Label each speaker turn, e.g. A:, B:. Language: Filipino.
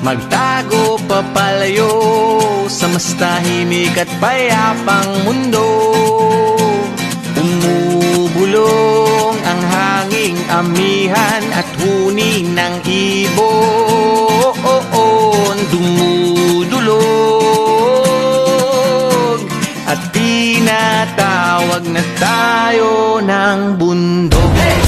A: magtago papalayo sa mas tahimik at payapang mundo. Umubulong ang hanging amihan at huni ng ibon. Dumudulog at tinatawag na tayo ng bundok.